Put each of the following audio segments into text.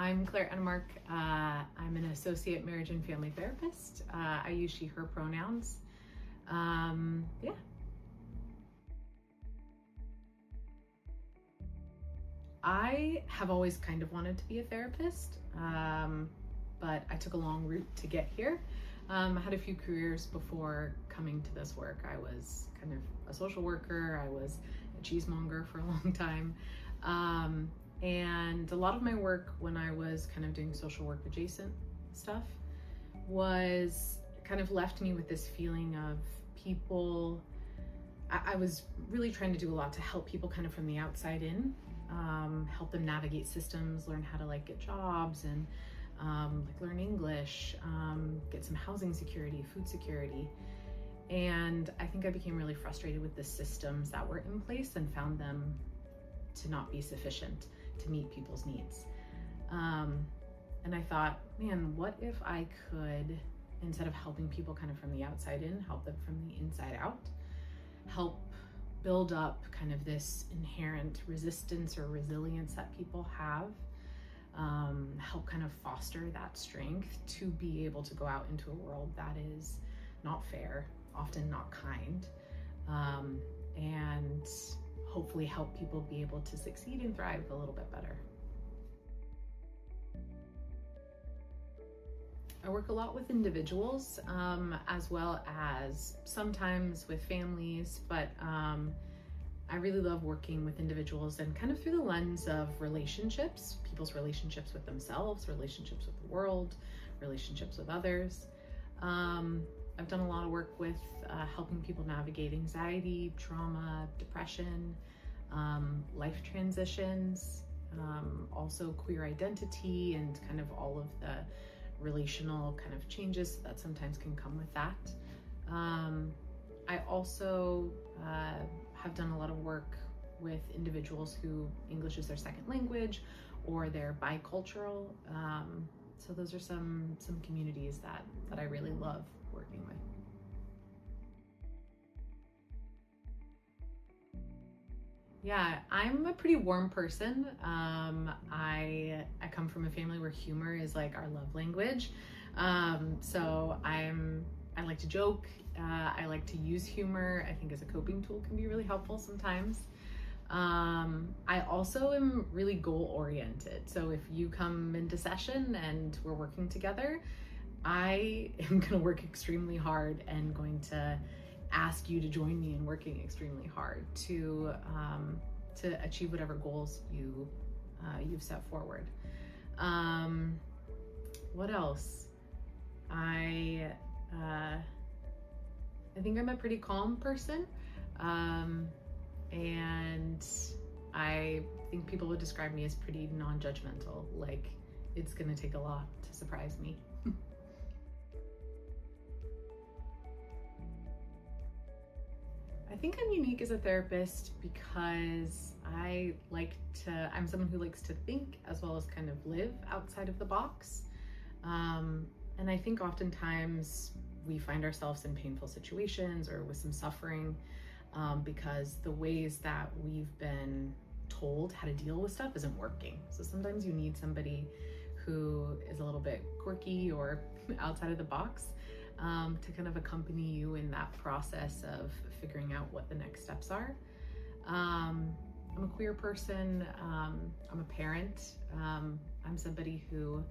I'm Claire Enemark. I'm an associate marriage and family therapist. I use she, her pronouns. Yeah. I have always kind of wanted to be a therapist, but I took a long route to get here. I had a few careers before coming to this work. I was kind of a social worker. I was a cheesemonger for a long time. And a lot of my work when I was kind of doing social work adjacent stuff was kind of left me with this feeling of people. I was really trying to do a lot to help people kind of from the outside in, help them navigate systems, learn how to like get jobs and like learn English, get some housing security, food security. And I think I became really frustrated with the systems that were in place and found them to not be sufficient to meet people's needs. And I thought, man, what if I could, instead of helping people kind of from the outside in, help them from the inside out, help build up kind of this inherent resistance or resilience that people have, help kind of foster that strength to be able to go out into a world that is not fair, often not kind, and hopefully help people be able to succeed and thrive a little bit better. I work a lot with individuals, as well as sometimes with families, but I really love working with individuals and kind of through the lens of relationships, people's relationships with themselves, relationships with the world, relationships with others. I've done a lot of work with helping people navigate anxiety, trauma, depression, life transitions, also queer identity and kind of all of the relational kind of changes that sometimes can come with that. I also have done a lot of work with individuals who English is their second language or they're bicultural. So those are some communities that I really love working with. Yeah, I'm a pretty warm person. I come from a family where humor is like our love language. So I like to joke. I like to use humor. I think as a coping tool can be really helpful sometimes. I also am really goal oriented. So if you come into session and we're working together, I am going to work extremely hard and going to ask you to join me in working extremely hard to achieve whatever goals you've set forward. What else? I think I'm a pretty calm person, and I think people would describe me as pretty non-judgmental. Like, it's gonna take a lot to surprise me. I think I'm unique as a therapist because I'm someone who likes to think as well as kind of live outside of the box. And I think oftentimes we find ourselves in painful situations or with some suffering because the ways that we've been told how to deal with stuff isn't working. So sometimes you need somebody who is a little bit quirky or outside of the box to kind of accompany you in that process of figuring out what the next steps are. I'm a queer person. I'm a parent. I'm somebody who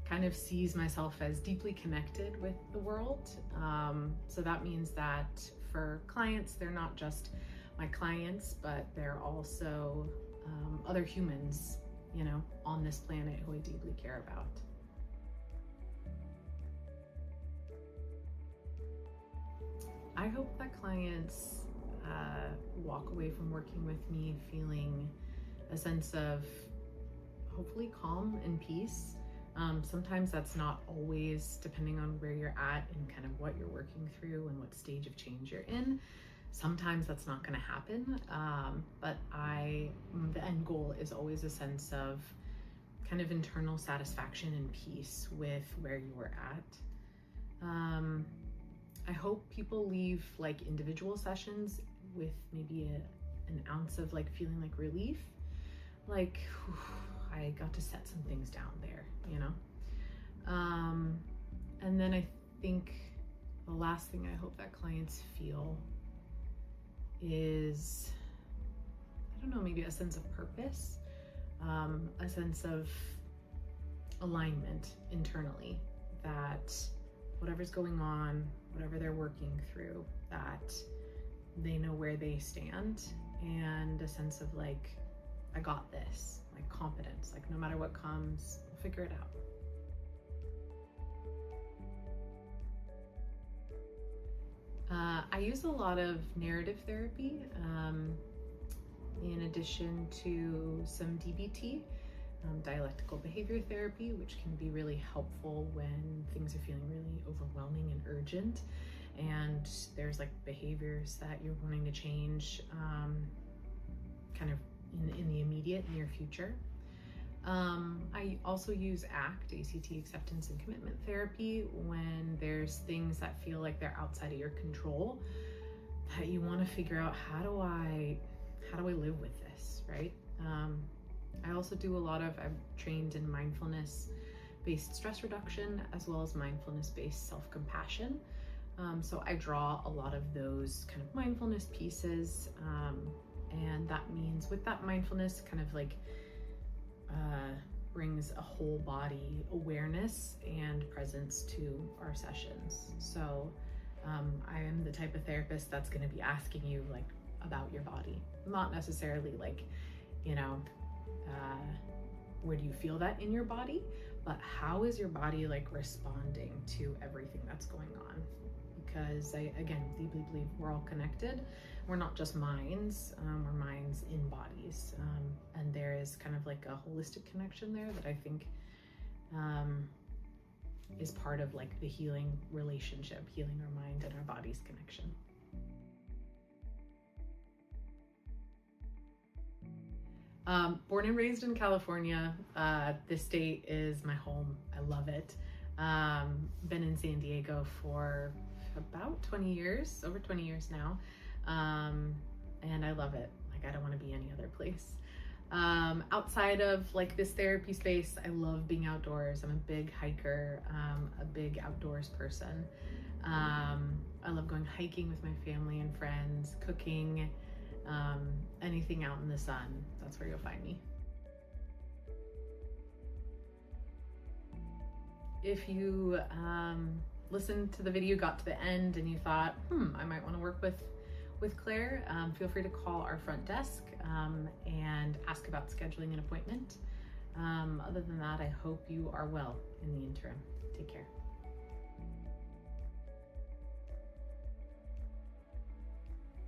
kind of sees myself as deeply connected with the world. So that means that for clients, they're not just my clients, but they're also other humans, you know, on this planet who I deeply care about. I hope that clients walk away from working with me feeling a sense of hopefully calm and peace. Sometimes that's not always, depending on where you're at and kind of what you're working through and what stage of change you're in. Sometimes that's not going to happen, but the end goal is always a sense of kind of internal satisfaction and peace with where you were at. I hope people leave like individual sessions with maybe an ounce of like feeling like relief, like, I got to set some things down there, you know? And then I think the last thing I hope that clients feel is, I don't know, maybe a sense of purpose, a sense of alignment internally, that whatever's going on, whatever they're working through, that they know where they stand, and a sense of like, I got this, like confidence, like no matter what comes, we'll figure it out. I use a lot of narrative therapy, in addition to some DBT, dialectical behavior therapy, which can be really helpful when things are feeling really overwhelming and urgent, and there's like behaviors that you're wanting to change kind of in the immediate near future. I also use ACT, Acceptance and Commitment Therapy, when there's things that feel like they're outside of your control, that you want to figure out, how do I live with this, right? I also do I'm trained in mindfulness-based stress reduction, as well as mindfulness-based self-compassion. So I draw a lot of those kind of mindfulness pieces, and that means with that mindfulness kind of like brings a whole body awareness and presence to our sessions. So I am the type of therapist that's going to be asking you like about your body, not necessarily like, you know, where do you feel that in your body, but how is your body like responding to everything that's going on? Because I, again, deeply believe we're all connected. We're not just minds, we're minds in bodies. And there is kind of like a holistic connection there that I think is part of like the healing relationship, healing our mind and our body's connection. Born and raised in California. This state is my home. I love it. Been in San Diego for about 20 years, over 20 years now. And I love it. Like, I don't want to be any other place. Outside of like this therapy space, I love being outdoors. I'm a big hiker, a big outdoors person. I love going hiking with my family and friends, cooking, anything out in the sun. That's where you'll find me. If you listened to the video, got to the end, and you thought, I might want to work with Claire, feel free to call our front desk and ask about scheduling an appointment. Other than that, I hope you are well in the interim. Take care.